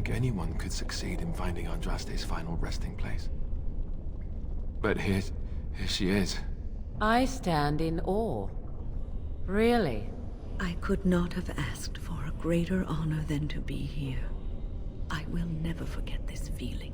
think anyone could succeed in finding Andraste's final resting place. But here she is. I stand in awe. Really? I could not have asked for a greater honor than to be here. I will never forget this feeling.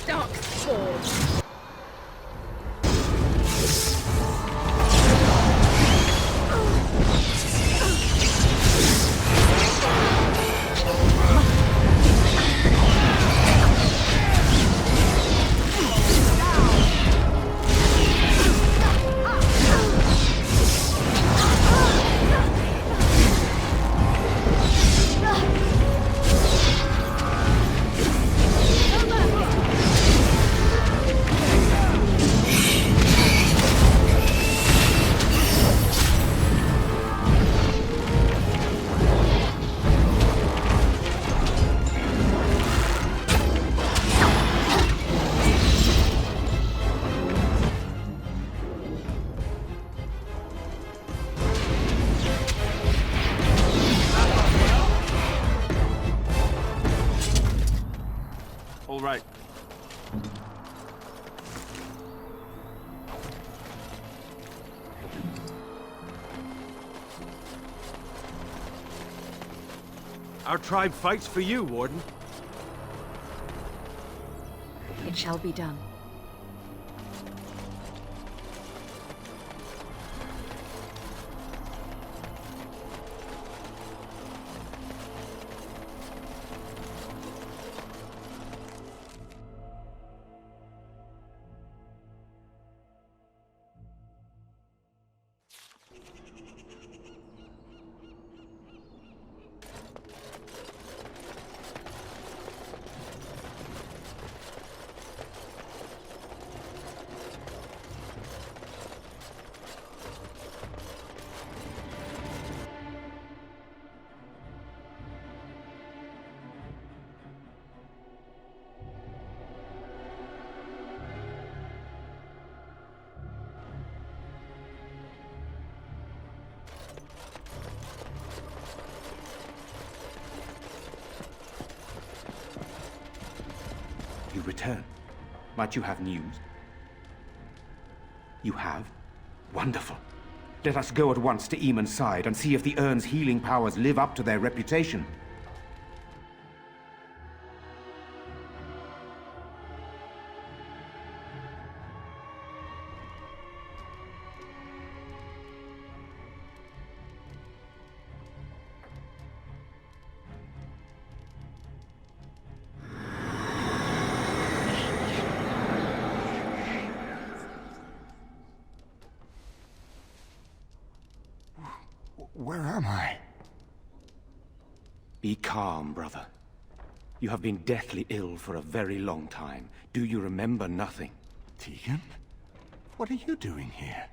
Dark Sword. Our tribe fights for you, Warden. It shall be done. You return. Might you have news? You have? Wonderful. Let us go at once to Eamon's side and see if the Urn's healing powers live up to their reputation. Where am I? Be calm, brother. You have been deathly ill for a very long time. Do you remember nothing? Tegan? What are you doing here?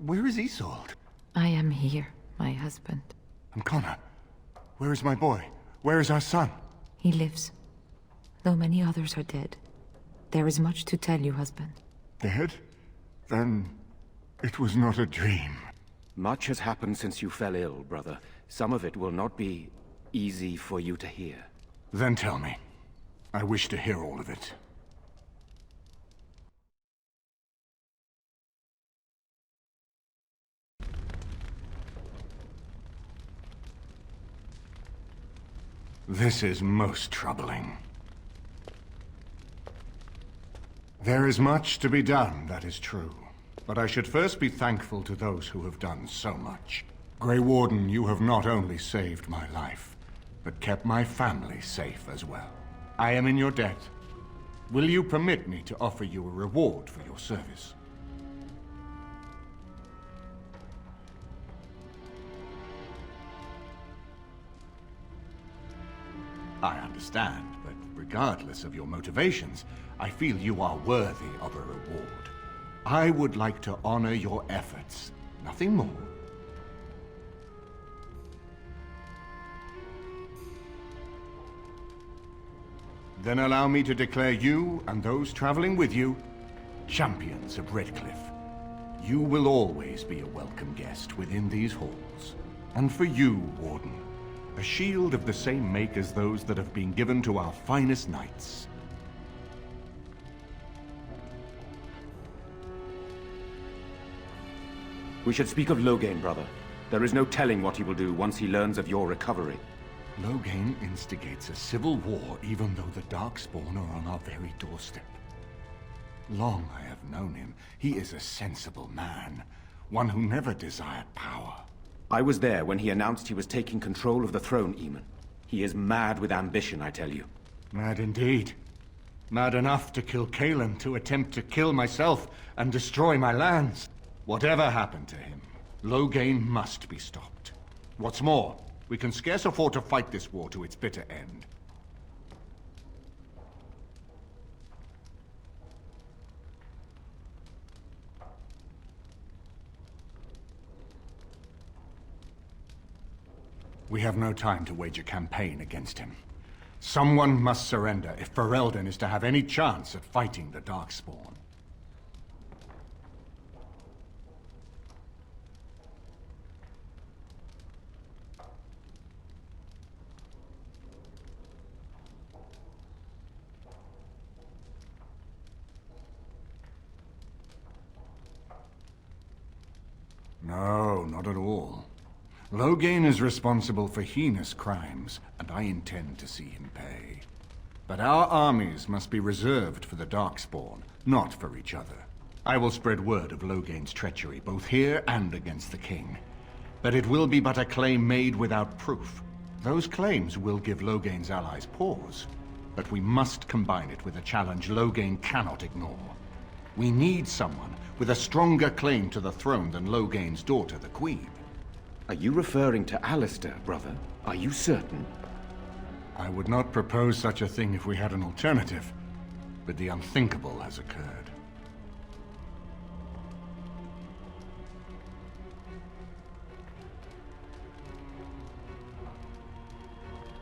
Where is Isolde? I am here, my husband. And Connor? Where is my boy? Where is our son? He lives, though many others are dead. There is much to tell you, husband. Dead? Then it was not a dream. Much has happened since you fell ill, brother. Some of it will not be easy for you to hear. Then tell me. I wish to hear all of it. This is most troubling. There is much to be done, that is true. But I should first be thankful to those who have done so much. Grey Warden, you have not only saved my life, but kept my family safe as well. I am in your debt. Will you permit me to offer you a reward for your service? I understand, but regardless of your motivations, I feel you are worthy of a reward. I would like to honor your efforts, nothing more. Then allow me to declare you and those traveling with you champions of Redcliffe. You will always be a welcome guest within these halls. And for you, Warden, a shield of the same make as those that have been given to our finest knights. We should speak of Loghain, brother. There is no telling what he will do once he learns of your recovery. Loghain instigates a civil war even though the Darkspawn are on our very doorstep. Long I have known him. He is a sensible man, one who never desired power. I was there when he announced he was taking control of the throne, Eamon. He is mad with ambition, I tell you. Mad indeed. Mad enough to kill Cailan, to attempt to kill myself and destroy my lands. Whatever happened to him, Loghain must be stopped. What's more, we can scarce afford to fight this war to its bitter end. We have no time to wage a campaign against him. Someone must surrender if Ferelden is to have any chance at fighting the Darkspawn. No, not at all. Loghain is responsible for heinous crimes, and I intend to see him pay. But our armies must be reserved for the Darkspawn, not for each other. I will spread word of Loghain's treachery, both here and against the king. But it will be but a claim made without proof. Those claims will give Loghain's allies pause, but we must combine it with a challenge Loghain cannot ignore. We need someone with a stronger claim to the throne than Loghain's daughter, the Queen. Are you referring to Alistair, brother? Are you certain? I would not propose such a thing if we had an alternative, but the unthinkable has occurred.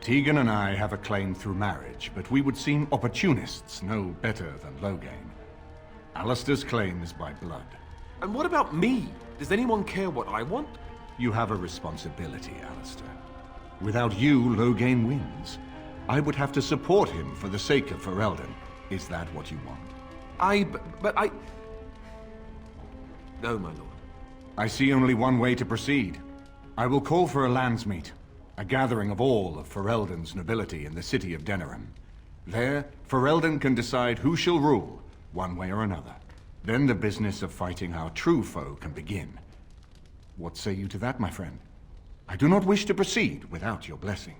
Tegan and I have a claim through marriage, but we would seem opportunists no better than Loghain. Alistair's claim is by blood. And what about me? Does anyone care what I want? You have a responsibility, Alistair. Without you, Loghain wins. I would have to support him for the sake of Ferelden. Is that what you want? But I... No, my lord. I see only one way to proceed. I will call for a landsmeet, a gathering of all of Ferelden's nobility in the city of Denerim. There, Ferelden can decide who shall rule, one way or another. Then the business of fighting our true foe can begin. What say you to that, my friend? I do not wish to proceed without your blessing.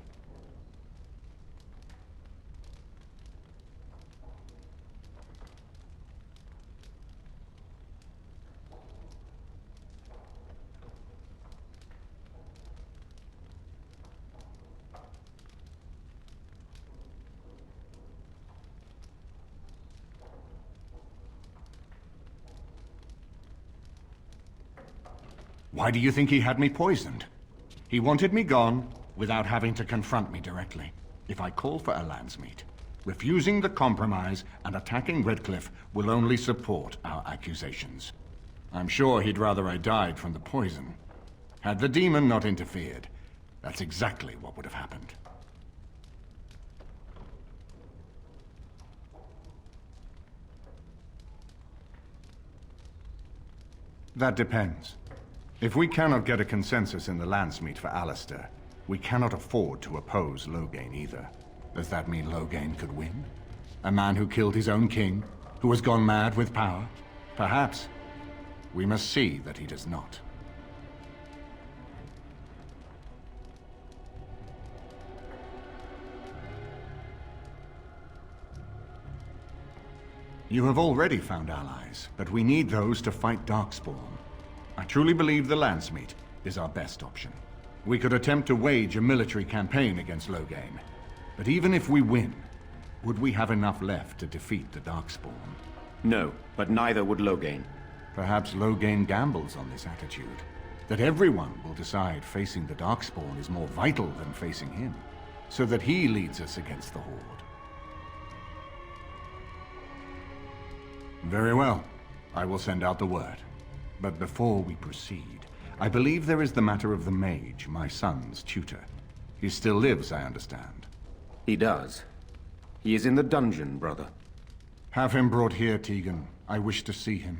Why do you think he had me poisoned? He wanted me gone without having to confront me directly. If I call for a landsmeet, refusing the compromise and attacking Redcliffe will only support our accusations. I'm sure he'd rather I died from the poison. Had the demon not interfered, that's exactly what would have happened. That depends. If we cannot get a consensus in the landsmeet for Alistair, we cannot afford to oppose Loghain either. Does that mean Loghain could win? A man who killed his own king, who has gone mad with power? Perhaps. We must see that he does not. You have already found allies, but we need those to fight Darkspawn. I truly believe the landsmeet is our best option. We could attempt to wage a military campaign against Loghain, but even if we win, would we have enough left to defeat the Darkspawn? No, but neither would Loghain. Perhaps Loghain gambles on this attitude, that everyone will decide facing the Darkspawn is more vital than facing him, so that he leads us against the Horde. Very well. I will send out the word. But before we proceed, I believe there is the matter of the mage, my son's tutor. He still lives, I understand. He does. He is in the dungeon, brother. Have him brought here, Tegan. I wish to see him.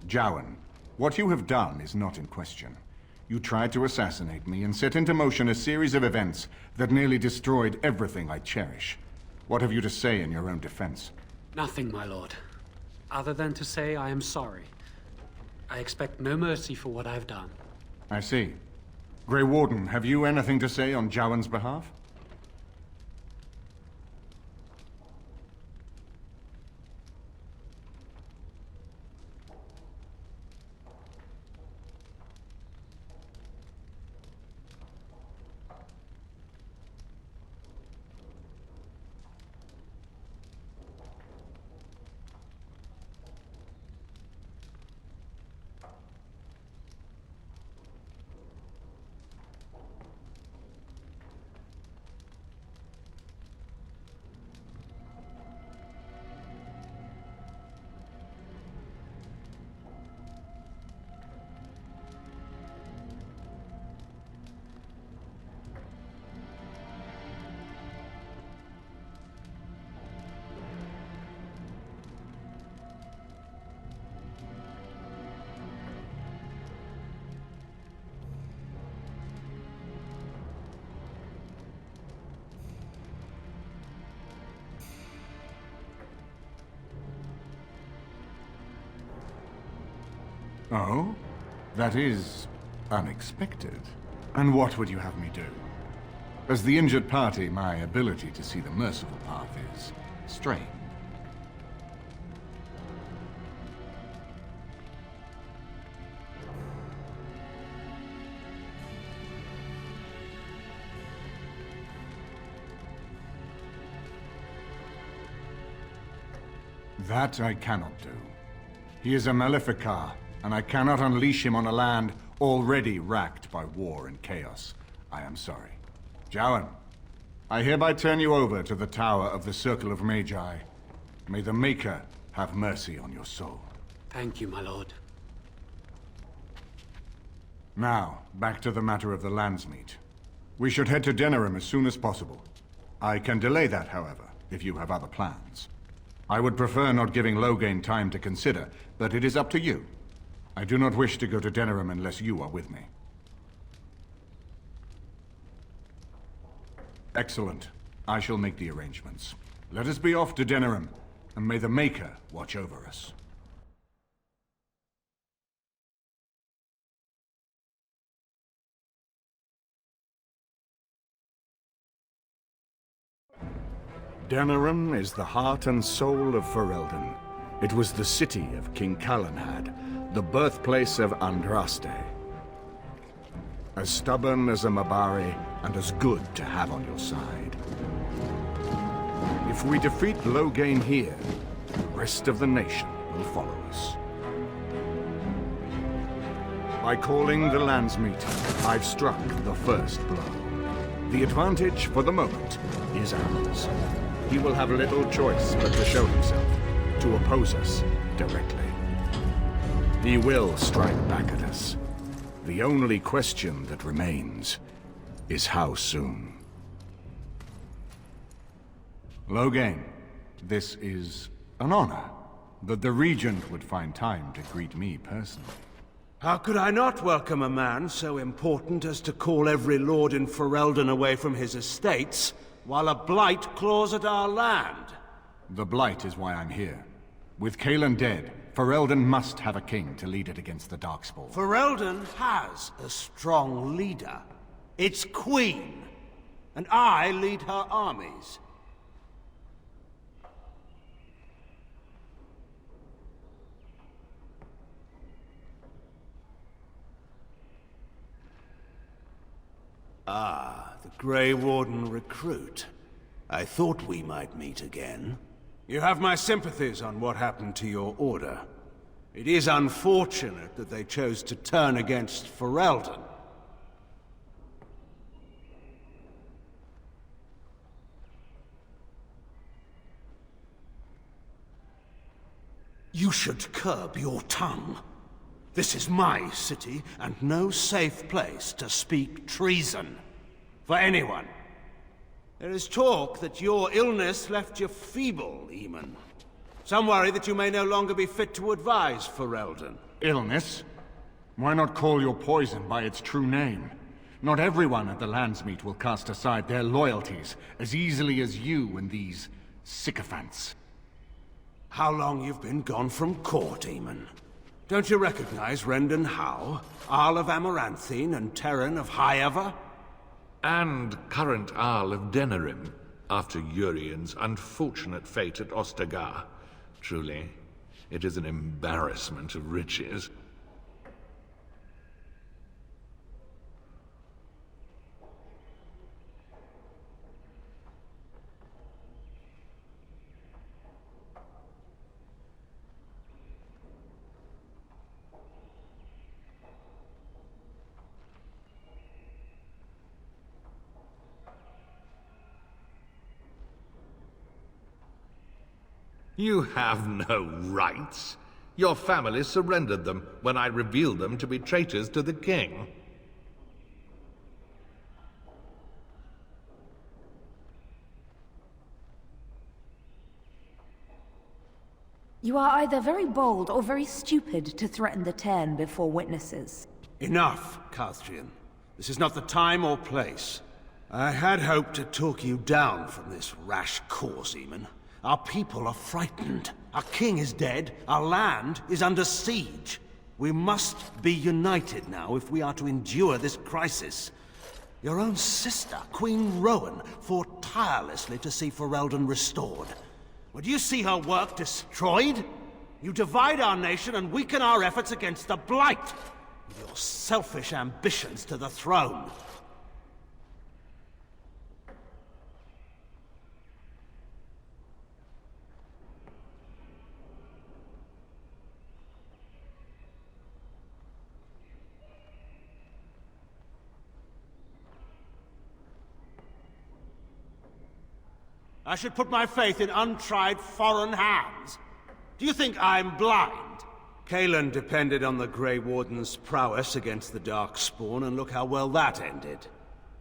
Jowan, what you have done is not in question. You tried to assassinate me and set into motion a series of events that nearly destroyed everything I cherish. What have you to say in your own defense? Nothing, my lord. Other than to say I am sorry. I expect no mercy for what I've done. I see. Grey Warden, have you anything to say on Jowan's behalf? Oh? That is unexpected. And what would you have me do? As the injured party, my ability to see the merciful path is strained. That I cannot do. He is a Maleficar, and I cannot unleash him on a land already racked by war and chaos. I am sorry. Jowan, I hereby turn you over to the Tower of the Circle of Magi. May the Maker have mercy on your soul. Thank you, my lord. Now, back to the matter of the Landsmeet. We should head to Denerim as soon as possible. I can delay that, however, if you have other plans. I would prefer not giving Loghain time to consider, but it is up to you. I do not wish to go to Denerim unless you are with me. Excellent. I shall make the arrangements. Let us be off to Denerim, and may the Maker watch over us. Denerim is the heart and soul of Ferelden. It was the city of King Calenhad, the birthplace of Andraste. As stubborn as a Mabari, and as good to have on your side. If we defeat Loghain here, the rest of the nation will follow us. By calling the Landsmeet, I've struck the first blow. The advantage, for the moment, is ours. He will have little choice but to show himself, to oppose us directly. He will strike back at us. The only question that remains is how soon. Loghain, this is an honor, that the Regent would find time to greet me personally. How could I not welcome a man so important as to call every lord in Ferelden away from his estates, while a blight claws at our land? The blight is why I'm here. With Cailan dead, Ferelden must have a king to lead it against the Darkspawn. Ferelden has a strong leader. Its queen. And I lead her armies. Ah, the Grey Warden recruit. I thought we might meet again. You have my sympathies on what happened to your order. It is unfortunate that they chose to turn against Ferelden. You should curb your tongue. This is my city, and no safe place to speak treason. For anyone. There is talk that your illness left you feeble, Eamon. Some worry that you may no longer be fit to advise Ferelden. Illness? Why not call your poison by its true name? Not everyone at the Landsmeet will cast aside their loyalties as easily as you and these sycophants. How long you've been gone from court, Eamon? Don't you recognize Rendon Howe, Arl of Amaranthine and Terran of Highever? And current Arl of Denerim, after Urien's unfortunate fate at Ostagar. Truly, it is an embarrassment of riches. You have no rights. Your family surrendered them when I revealed them to be traitors to the king. You are either very bold or very stupid to threaten the Ten before witnesses. Enough, Carthrian. This is not the time or place. I had hoped to talk you down from this rash course, Eamon. Our people are frightened. Our king is dead. Our land is under siege. We must be united now if we are to endure this crisis. Your own sister, Queen Rowan, fought tirelessly to see Ferelden restored. Would you see her work destroyed? You divide our nation and weaken our efforts against the Blight, with your selfish ambitions to the throne. I should put my faith in untried foreign hands. Do you think I'm blind? Cailan depended on the Grey Warden's prowess against the Darkspawn, and look how well that ended.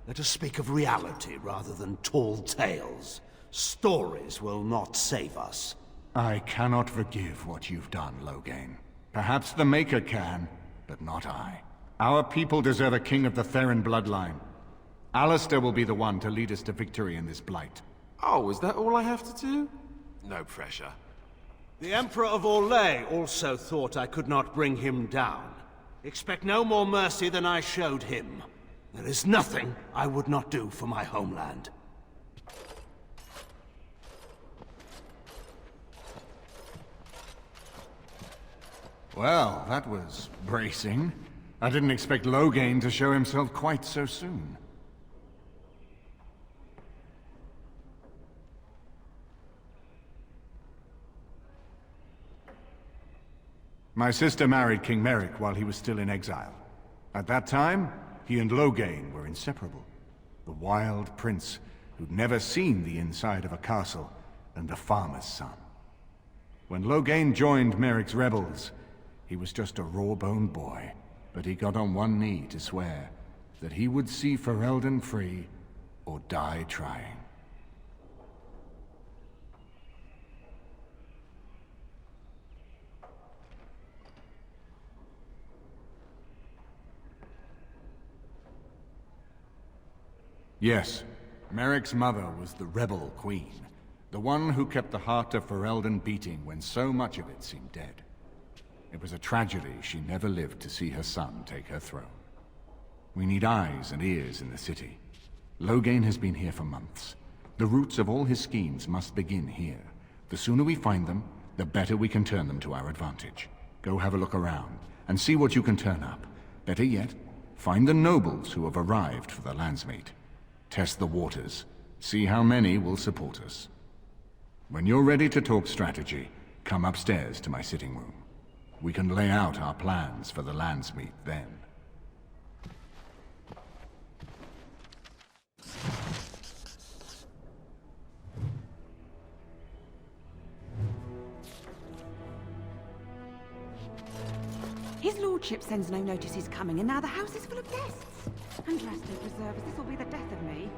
Let us speak of reality rather than tall tales. Stories will not save us. I cannot forgive what you've done, Loghain. Perhaps the Maker can, but not I. Our people deserve a king of the Theron bloodline. Alistair will be the one to lead us to victory in this Blight. Oh, is that all I have to do? No pressure. The Emperor of Orlais also thought I could not bring him down. Expect no more mercy than I showed him. There is nothing I would not do for my homeland. Well, that was bracing. I didn't expect Loghain to show himself quite so soon. My sister married King Merrick while he was still in exile. At that time, he and Loghain were inseparable. The wild prince who'd never seen the inside of a castle, and the farmer's son. When Loghain joined Merrick's rebels, he was just a raw-boned boy, but he got on one knee to swear that he would see Ferelden free or die trying. Yes, Merrick's mother was the rebel queen, the one who kept the heart of Ferelden beating when so much of it seemed dead. It was a tragedy she never lived to see her son take her throne. We need eyes and ears in the city. Loghain has been here for months. The roots of all his schemes must begin here. The sooner we find them, the better we can turn them to our advantage. Go have a look around, and see what you can turn up. Better yet, find the nobles who have arrived for the Landsmeet. Test the waters. See how many will support us. When you're ready to talk strategy, come upstairs to my sitting room. We can lay out our plans for the Landsmeet then. His lordship sends no notice he's coming, and now the house is full of guests. And dressed as reserve as this will be the death of me.